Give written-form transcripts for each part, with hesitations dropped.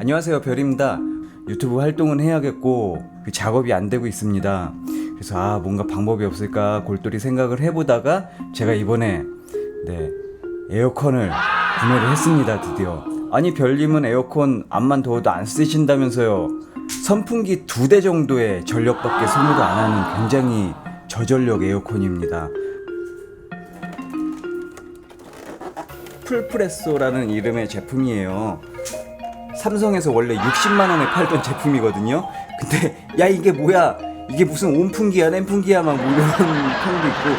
안녕하세요, 별입니다. 유튜브 활동은 해야겠고 그 작업이 안 되고 있습니다. 그래서 뭔가 방법이 없을까 골똘히 생각을 해보다가 제가 이번에 에어컨을 구매를 했습니다. 드디어. 아니, 별님은 에어컨 암만 더워도 안 쓰신다면서요. 선풍기 2대 정도의 전력밖에 소모도 안 하는 굉장히 저전력 에어컨입니다. 풀프레소라는 이름의 제품이에요. 삼성에서 원래 60만원에 팔던 제품이거든요. 근데 야, 이게 뭐야, 이게 무슨 온풍기야 냉풍기야 막 이런 평도 있고,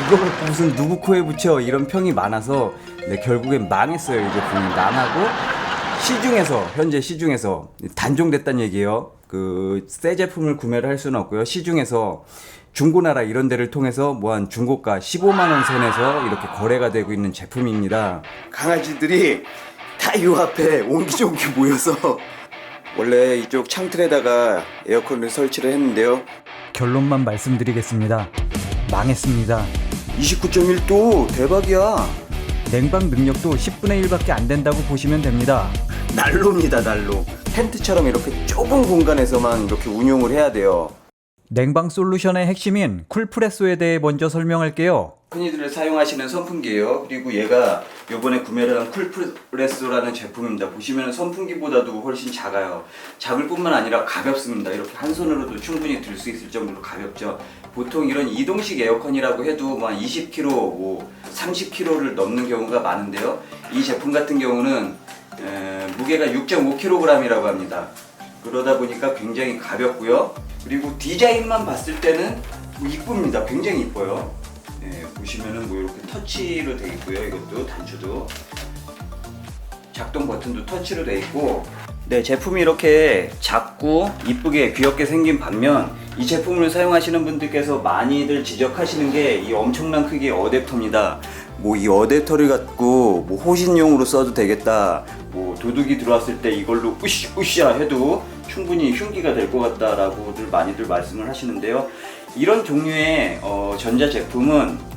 이거 갖고 무슨 누구 코에 붙여 이런 평이 많아서 결국엔 망했어요. 이 제품이 망하고 현재 시중에서 단종됐다는 얘기예요. 그 새 제품을 구매를 할 수는 없고요. 시중에서 중고나라 이런 데를 통해서 한 중고가 15만원 선에서 이렇게 거래가 되고 있는 제품입니다. 강아지들이 다 요 앞에 옹기종기 모여서 원래 이쪽 창틀에다가 에어컨을 설치를 했는데요. 결론만 말씀드리겠습니다. 망했습니다. 29.1도 대박이야. 냉방 능력도 10분의 1밖에 안 된다고 보시면 됩니다. 난로입니다, 난로. 텐트처럼 이렇게 좁은 공간에서만 이렇게 운용을 해야 돼요. 냉방 솔루션의 핵심인 쿨프레소에 대해 먼저 설명할게요. 흔히들 사용하시는 선풍기예요. 그리고 얘가 요번에 구매를 한 쿨프레소라는 제품입니다. 보시면 선풍기보다도 훨씬 작아요. 작을 뿐만 아니라 가볍습니다. 이렇게 한 손으로도 충분히 들 수 있을 정도로 가볍죠. 보통 이런 이동식 에어컨이라고 해도 한 20kg, 30kg를 넘는 경우가 많은데요. 이 제품 같은 경우는 무게가 6.5kg이라고 합니다. 그러다 보니까 굉장히 가볍고요. 그리고 디자인만 봤을 때는 이쁩니다. 굉장히 이뻐요. 보시면은 이렇게 터치로 되어 있고요. 이것도 단추도 작동 버튼도 터치로 되어 있고, 제품이 이렇게 작고 이쁘게 귀엽게 생긴 반면, 이 제품을 사용하시는 분들께서 많이들 지적하시는 게 이 엄청난 크기의 어댑터입니다. 이 어댑터를 갖고 호신용으로 써도 되겠다, 도둑이 들어왔을 때 이걸로 으쌰 해도 충분히 흉기가 될 것 같다라고들 많이들 말씀을 하시는데요. 이런 종류의 전자 제품은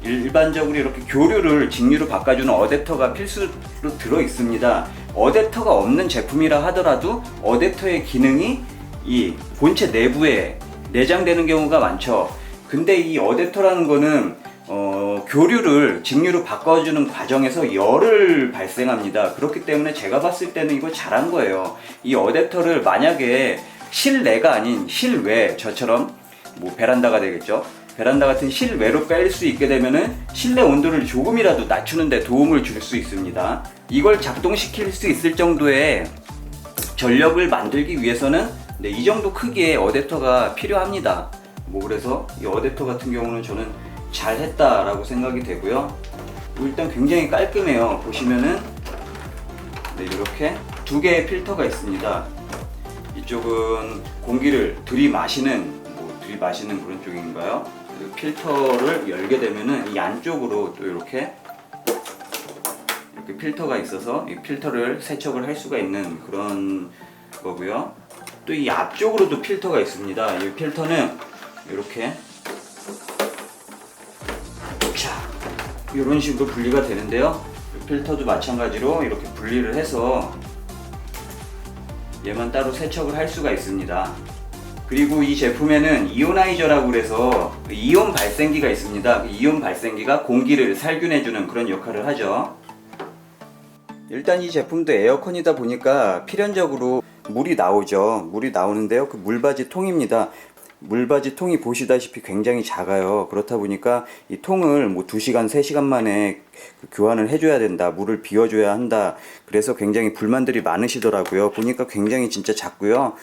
일반적으로 이렇게 교류를 직류로 바꿔주는 어댑터가 필수로 들어 있습니다. 어댑터가 없는 제품이라 하더라도 어댑터의 기능이 이 본체 내부에 내장되는 경우가 많죠. 근데 이 어댑터라는 거는 교류를 직류로 바꿔주는 과정에서 열을 발생합니다. 그렇기 때문에 제가 봤을 때는 이거 잘한 거예요. 이 어댑터를 만약에 실내가 아닌 실외, 저처럼 베란다가 되겠죠. 베란다 같은 실외로 뺄 수 있게 되면은 실내 온도를 조금이라도 낮추는 데 도움을 줄 수 있습니다. 이걸 작동시킬 수 있을 정도의 전력을 만들기 위해서는 이 정도 크기의 어댑터가 필요합니다. 그래서 이 어댑터 같은 경우는 저는 잘했다라고 생각이 되고요. 일단 굉장히 깔끔해요. 보시면은 이렇게 2개의 필터가 있습니다. 이쪽은 공기를 들이마시는 그런 쪽인가요? 필터를 열게 되면은 이 안쪽으로 또 이렇게 필터가 있어서 이 필터를 세척을 할 수가 있는 그런 거고요. 또 이 앞쪽으로도 필터가 있습니다. 이 필터는 이렇게 이런 식으로 분리가 되는데요. 이 필터도 마찬가지로 이렇게 분리를 해서 얘만 따로 세척을 할 수가 있습니다. 그리고 이 제품에는 이오나이저라고 그래서 이온 발생기가 있습니다. 이온 발생기가 공기를 살균해주는 그런 역할을 하죠. 일단 이 제품도 에어컨이다 보니까 필연적으로 물이 나오죠. 물이 나오는데요. 그 물받이 통입니다. 물받이 통이 보시다시피 굉장히 작아요. 그렇다 보니까 이 통을 2시간, 3시간 만에 교환을 해줘야 된다, 물을 비워줘야 한다, 그래서 굉장히 불만들이 많으시더라고요. 보니까 굉장히 진짜 작고요.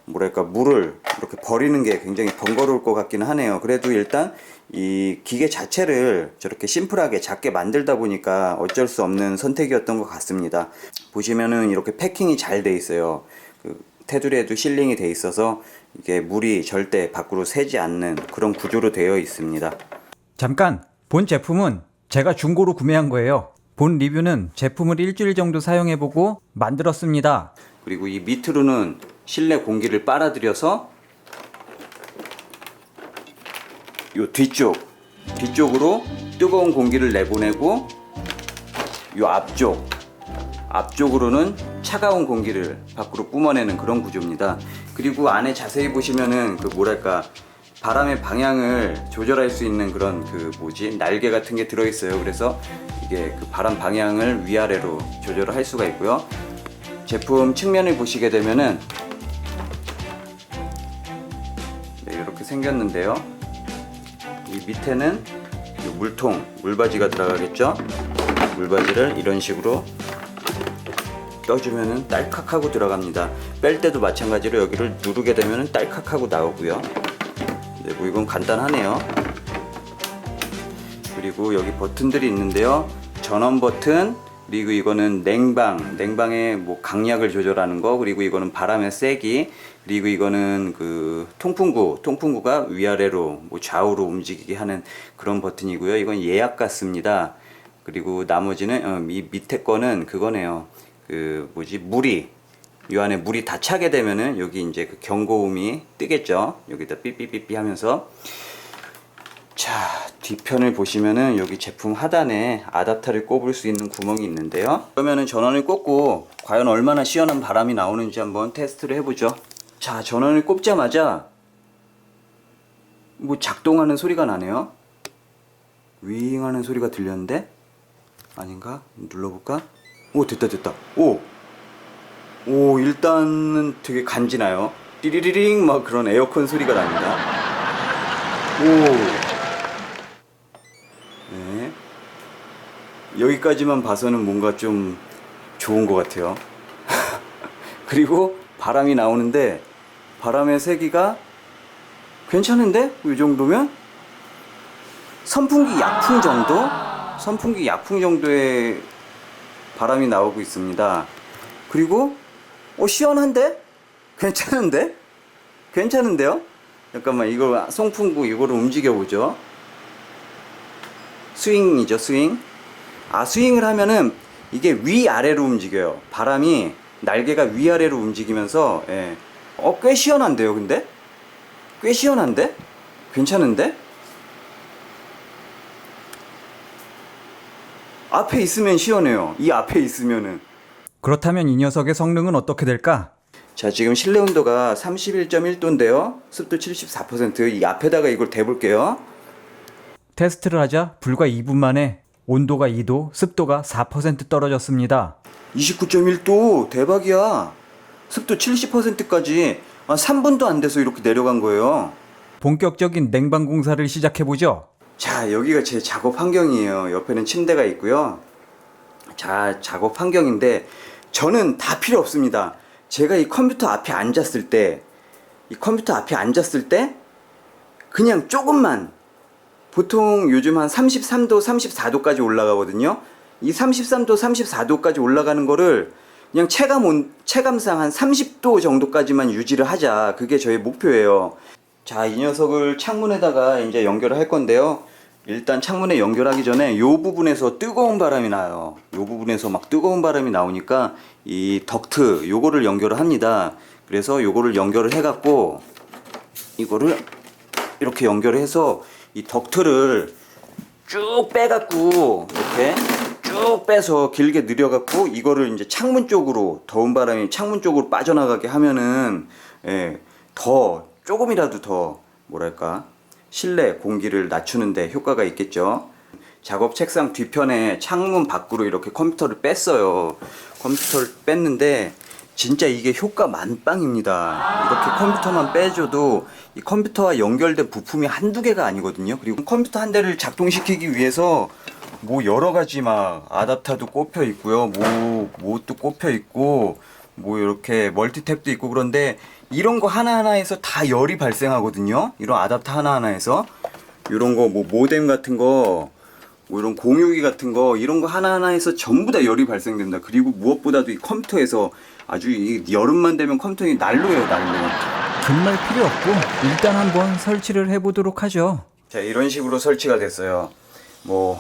물을 이렇게 버리는 게 굉장히 번거로울 것 같기는 하네요. 그래도 일단 이 기계 자체를 저렇게 심플하게 작게 만들다 보니까 어쩔 수 없는 선택이었던 것 같습니다. 보시면은 이렇게 패킹이 잘 돼 있어요. 테두리에도 실링이 돼 있어서 이게 물이 절대 밖으로 새지 않는 그런 구조로 되어 있습니다. 잠깐! 본 제품은 제가 중고로 구매한 거예요. 본 리뷰는 제품을 일주일 정도 사용해보고 만들었습니다. 그리고 이 밑으로는 실내 공기를 빨아들여서 요 뒤쪽으로 뜨거운 공기를 내보내고, 요 앞쪽으로는 차가운 공기를 밖으로 뿜어내는 그런 구조입니다. 그리고 안에 자세히 보시면은 그 뭐랄까 바람의 방향을 조절할 수 있는 그런 그 날개 같은 게 들어있어요. 그래서 이게 그 바람 방향을 위아래로 조절을 할 수가 있고요. 제품 측면을 보시게 되면은 네, 이렇게 생겼는데요. 이 밑에는 이 물통, 물바지가 들어가겠죠. 물바지를 이런 식으로 껴주면은 딸칵하고 들어갑니다. 뺄 때도 마찬가지로 여기를 누르게 되면은 딸칵하고 나오고요. 네, 뭐 이건 간단하네요. 그리고 여기 버튼들이 있는데요. 전원 버튼, 그리고 이거는 냉방의 뭐 강약을 조절하는 거, 그리고 이거는 바람의 세기, 그리고 이거는 그 통풍구가 위아래로 뭐 좌우로 움직이게 하는 그런 버튼이고요. 이건 예약 같습니다. 그리고 나머지는 이 밑에 거는 그거네요. 그 이 안에 물이 다 차게 되면은 여기 이제 그 경고음이 뜨겠죠. 여기다 삐삐삐삐 하면서. 자, 뒤편을 보시면은 여기 제품 하단에 아답터를 꼽을 수 있는 구멍이 있는데요. 그러면은 전원을 꽂고 과연 얼마나 시원한 바람이 나오는지 한번 테스트를 해보죠. 자, 전원을 꼽자마자 뭐 작동하는 소리가 나네요. 윙 하는 소리가 들렸는데? 아닌가? 눌러볼까? 오, 됐다. 오, 일단은 되게 간지나요. 띠리리링 막 그런 에어컨 소리가 납니다. 오. 네. 여기까지만 봐서는 뭔가 좀 좋은 것 같아요. 그리고 바람이 나오는데 바람의 세기가 괜찮은데? 이 정도면? 선풍기 약풍 정도의 바람이 나오고 있습니다. 그리고 시원한데? 괜찮은데요? 잠깐만, 이거 송풍구 이거를 움직여 보죠. 스윙이죠, 스윙. 스윙을 하면은 이게 위아래로 움직여요. 바람이 날개가 위아래로 움직이면서 꽤 시원한데요. 근데 꽤 시원한데? 괜찮은데? 앞에 있으면 시원해요. 이 앞에 있으면은. 그렇다면 이 녀석의 성능은 어떻게 될까? 자, 지금 실내 온도가 31.1도인데요. 습도 74%. 이 앞에다가 이걸 대볼게요. 테스트를 하자 불과 2분 만에 온도가 2도, 습도가 4% 떨어졌습니다. 29.1도 대박이야. 습도 70%까지 3분도 안 돼서 이렇게 내려간 거예요. 본격적인 냉방 공사를 시작해보죠. 자, 여기가 제 작업 환경이에요. 옆에는 침대가 있고요. 자, 작업 환경인데 저는 다 필요 없습니다. 제가 이 컴퓨터 앞에 앉았을 때 그냥 조금만, 보통 요즘 한 33도, 34도까지 올라가거든요. 이 33도, 34도까지 올라가는 거를 그냥 체감상 한 30도 정도까지만 유지를 하자. 그게 저의 목표예요. 자, 이 녀석을 창문에다가 이제 연결을 할 건데요. 일단 창문에 연결하기 전에 이 부분에서 뜨거운 바람이 나요. 이 부분에서 막 뜨거운 바람이 나오니까 이 덕트 요거를 연결을 합니다. 그래서 요거를 연결을 해갖고 이거를 이렇게 연결해서 이 덕트를 쭉 빼갖고 이렇게 쭉 빼서 길게 늘여갖고 이거를 이제 창문 쪽으로, 더운 바람이 창문 쪽으로 빠져나가게 하면은 더 조금이라도 더 뭐랄까 실내 공기를 낮추는데 효과가 있겠죠. 작업 책상 뒤편에 창문 밖으로 이렇게 컴퓨터를 뺐어요. 컴퓨터를 뺐는데 진짜 이게 효과 만빵입니다. 이렇게 컴퓨터만 빼줘도 이 컴퓨터와 연결된 부품이 한두 개가 아니거든요. 그리고 컴퓨터 한 대를 작동시키기 위해서 뭐 여러 가지 막 아답터도 꼽혀 있고요. 뭐도 꼽혀 있고 뭐 이렇게 멀티탭도 있고, 그런데 이런 거 하나하나에서 다 열이 발생하거든요. 이런 아답터 하나하나에서 이런 거 뭐 모뎀 같은 거, 뭐 이런 공유기 같은 거, 이런 거 하나하나에서 전부 다 열이 발생된다. 그리고 무엇보다도 이 컴퓨터에서 아주 이 여름만 되면 컴퓨터가 난로예요, 난로. 긴 말 필요 없고 일단 한번 설치를 해보도록 하죠. 자, 이런 식으로 설치가 됐어요. 뭐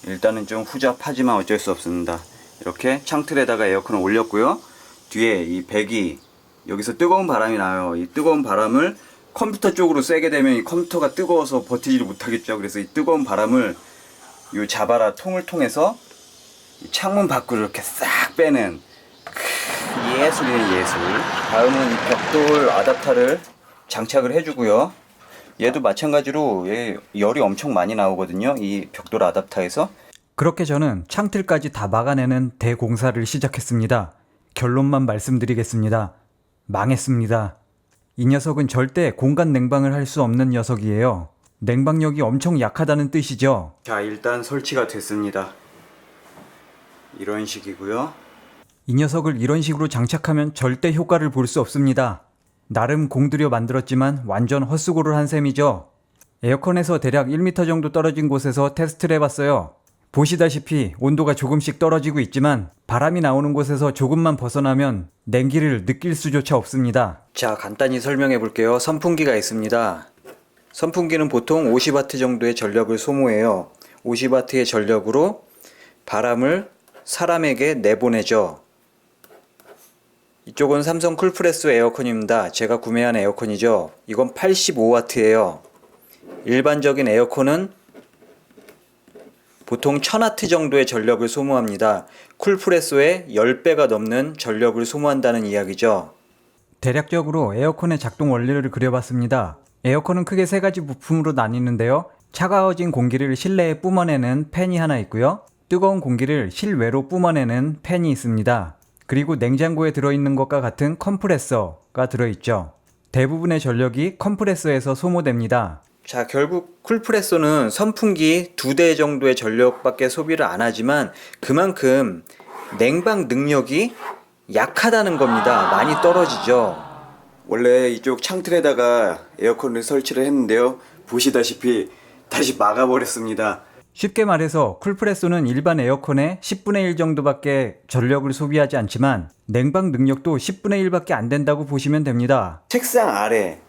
일단은 좀 후잡하지만 어쩔 수 없습니다. 이렇게 창틀에다가 에어컨을 올렸고요. 뒤에 이 배기, 여기서 뜨거운 바람이 나요. 이 뜨거운 바람을 컴퓨터 쪽으로 쐬게 되면 이 컴퓨터가 뜨거워서 버티지를 못하겠죠. 그래서 이 뜨거운 바람을 이 자바라 통을 통해서 이 창문 밖으로 이렇게 싹 빼는 예술이네 예술. 다음은 이 벽돌 아답터를 장착을 해주고요. 얘도 마찬가지로 얘 열이 엄청 많이 나오거든요. 이 벽돌 아답터에서. 그렇게 저는 창틀까지 다 막아내는 대공사를 시작했습니다. 결론만 말씀드리겠습니다. 망했습니다. 이 녀석은 절대 공간 냉방을 할 수 없는 녀석이에요. 냉방력이 엄청 약하다는 뜻이죠. 자, 일단 설치가 됐습니다. 이런 식이고요. 이 녀석을 이런 식으로 장착하면 절대 효과를 볼 수 없습니다. 나름 공들여 만들었지만 완전 헛수고를 한 셈이죠. 에어컨에서 대략 1m 정도 떨어진 곳에서 테스트를 해봤어요. 보시다시피 온도가 조금씩 떨어지고 있지만 바람이 나오는 곳에서 조금만 벗어나면 냉기를 느낄 수조차 없습니다. 자, 간단히 설명해 볼게요. 선풍기가 있습니다. 선풍기는 보통 50W 정도의 전력을 소모해요. 50W의 전력으로 바람을 사람에게 내보내죠. 이쪽은 삼성 쿨프레소 에어컨입니다. 제가 구매한 에어컨이죠. 이건 85W예요. 일반적인 에어컨은 보통 1000W 정도의 전력을 소모합니다. 쿨프레소의 10배가 넘는 전력을 소모한다는 이야기죠. 대략적으로 에어컨의 작동 원리를 그려봤습니다. 에어컨은 크게 세 가지 부품으로 나뉘는데요. 차가워진 공기를 실내에 뿜어내는 팬이 하나 있고요. 뜨거운 공기를 실외로 뿜어내는 팬이 있습니다. 그리고 냉장고에 들어있는 것과 같은 컴프레서가 들어있죠. 대부분의 전력이 컴프레서에서 소모됩니다. 자, 결국 쿨프레소는 선풍기 2대 정도의 전력밖에 소비를 안 하지만 그만큼 냉방 능력이 약하다는 겁니다. 많이 떨어지죠. 원래 이쪽 창틀에다가 에어컨을 설치를 했는데요. 보시다시피 다시 막아버렸습니다. 쉽게 말해서 쿨프레소는 일반 에어컨의 10분의 1 정도밖에 전력을 소비하지 않지만 냉방 능력도 10분의 1밖에 안 된다고 보시면 됩니다. 책상 아래,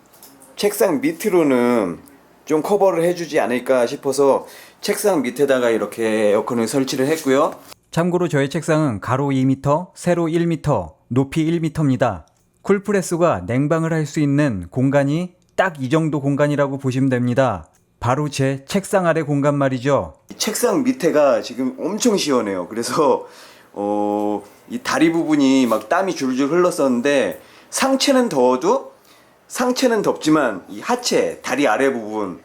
책상 밑으로는 좀 커버를 해주지 않을까 싶어서 책상 밑에다가 이렇게 에어컨을 설치를 했고요. 참고로 저의 책상은 가로 2m, 세로 1m, 높이 1m입니다. 쿨프레소가 냉방을 할 수 있는 공간이 딱 이 정도 공간이라고 보시면 됩니다. 바로 제 책상 아래 공간 말이죠. 책상 밑에가 지금 엄청 시원해요. 그래서 이 다리 부분이 막 땀이 줄줄 흘렀었는데 상체는 더워도 상체는 덥지만 이 하체, 다리 아래 부분은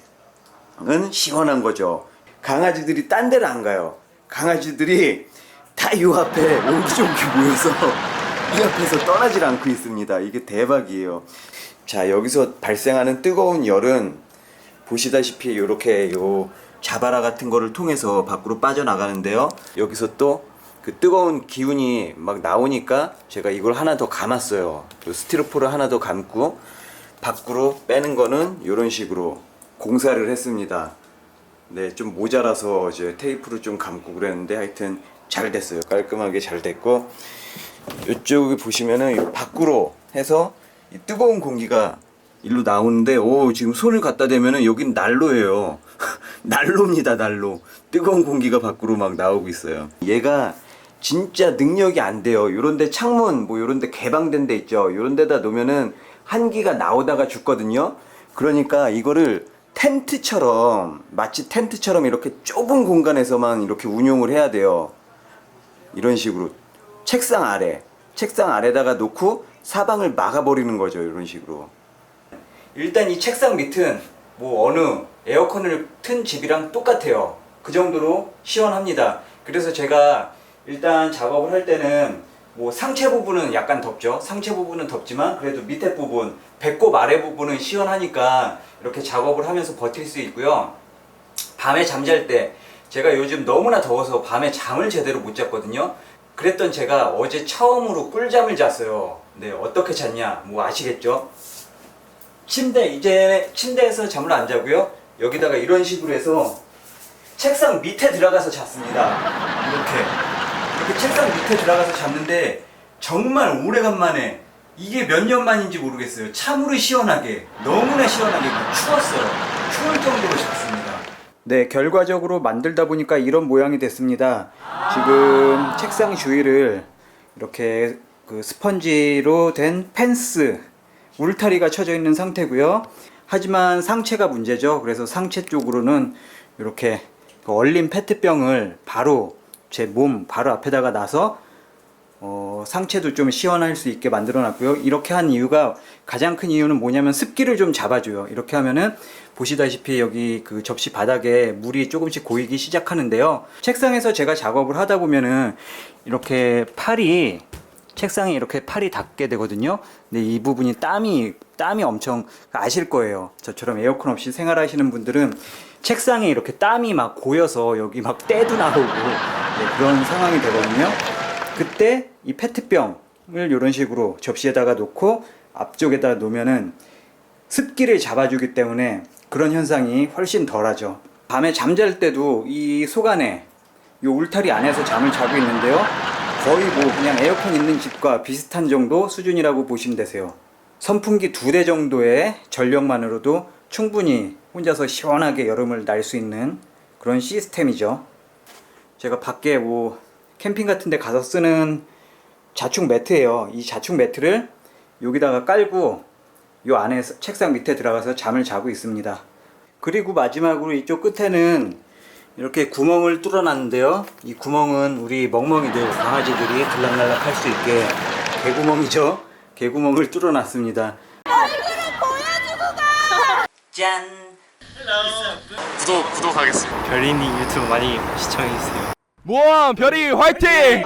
시원한 거죠. 강아지들이 딴 데를 안 가요. 강아지들이 다 이 앞에 옹기종기 모여서 이 앞에서 떠나질 않고 있습니다. 이게 대박이에요. 자, 여기서 발생하는 뜨거운 열은 보시다시피 이렇게 요 자바라 같은 거를 통해서 밖으로 빠져나가는데요. 여기서 또 그 뜨거운 기운이 막 나오니까 제가 이걸 하나 더 감았어요. 요 스티로포를 하나 더 감고 밖으로 빼는 거는 이런 식으로 공사를 했습니다. 네, 좀 모자라서 이제 테이프를 좀 감고 그랬는데 하여튼 잘 됐어요. 깔끔하게 잘 됐고, 이쪽에 보시면은 요 밖으로 해서 이 뜨거운 공기가 일로 나오는데, 오, 지금 손을 갖다 대면은 여긴 난로예요. 난로입니다, 난로. 뜨거운 공기가 밖으로 막 나오고 있어요. 얘가 진짜 능력이 안 돼요. 요런데 창문, 뭐 요런데 개방된 데 있죠. 요런데다 놓으면은 한기가 나오다가 죽거든요. 그러니까 이거를 텐트처럼, 마치 텐트처럼 이렇게 좁은 공간에서만 이렇게 운용을 해야 돼요. 이런 식으로 책상 아래다가 놓고 사방을 막아버리는 거죠. 이런 식으로. 일단 이 책상 밑은 뭐 어느 에어컨을 튼 집이랑 똑같아요. 그 정도로 시원합니다. 그래서 제가 일단 작업을 할 때는 뭐 상체 부분은 약간 덥죠. 상체 부분은 덥지만 그래도 밑에 부분, 배꼽 아래 부분은 시원하니까 이렇게 작업을 하면서 버틸 수 있고요. 밤에 잠잘 때 제가 요즘 너무나 더워서 밤에 잠을 제대로 못 잤거든요. 그랬던 제가 어제 처음으로 꿀잠을 잤어요. 네, 어떻게 잤냐? 뭐 아시겠죠? 침대에서 잠을 안 자고요. 여기다가 이런 식으로 해서 책상 밑에 들어가서 잤습니다. 이렇게 책상 밑에 들어가서 잤는데 정말 오래간만에, 이게 몇 년 만인지 모르겠어요. 참으로 시원하게, 너무나 시원하게 추웠어요. 추울 정도로 잤습니다. 네, 결과적으로 만들다 보니까 이런 모양이 됐습니다. 지금 책상 주위를 이렇게 그 스펀지로 된 펜스, 울타리가 쳐져 있는 상태고요. 하지만 상체가 문제죠. 그래서 상체 쪽으로는 이렇게 얼린 페트병을 바로 제 몸 바로 앞에다가 놔서 상체도 좀 시원할 수 있게 만들어 놨고요. 이렇게 한 이유가, 가장 큰 이유는 뭐냐면 습기를 좀 잡아줘요. 이렇게 하면은 보시다시피 여기 그 접시 바닥에 물이 조금씩 고이기 시작하는데요. 책상에서 제가 작업을 하다 보면은 이렇게 책상에 이렇게 팔이 닿게 되거든요. 근데 이 부분이 땀이 엄청, 아실 거예요. 저처럼 에어컨 없이 생활하시는 분들은 책상에 이렇게 땀이 막 고여서 여기 막 때도 나오고, 네, 그런 상황이 되거든요. 그때 이 페트병을 이런 식으로 접시에다가 놓고 앞쪽에다 놓으면은 습기를 잡아주기 때문에 그런 현상이 훨씬 덜하죠. 밤에 잠잘 때도 이 속 안에, 이 울타리 안에서 잠을 자고 있는데요. 거의 뭐 그냥 에어컨 있는 집과 비슷한 정도 수준이라고 보시면 되세요. 선풍기 2대 정도의 전력만으로도 충분히 혼자서 시원하게 여름을 날 수 있는 그런 시스템이죠. 제가 밖에 뭐 캠핑 같은 데 가서 쓰는 자충 매트예요. 이 자충 매트를 여기다가 깔고 요 안에 책상 밑에 들어가서 잠을 자고 있습니다. 그리고 마지막으로 이쪽 끝에는 이렇게 구멍을 뚫어놨는데요. 이 구멍은 우리 멍멍이들, 강아지들이 들락날락 할 수 있게, 개구멍이죠. 개구멍을 뚫어놨습니다. 얼굴을 보여주고 가! 짠! 구독하겠습니다. 별이님 유튜브 많이 시청해주세요. 모험 별이 화이팅!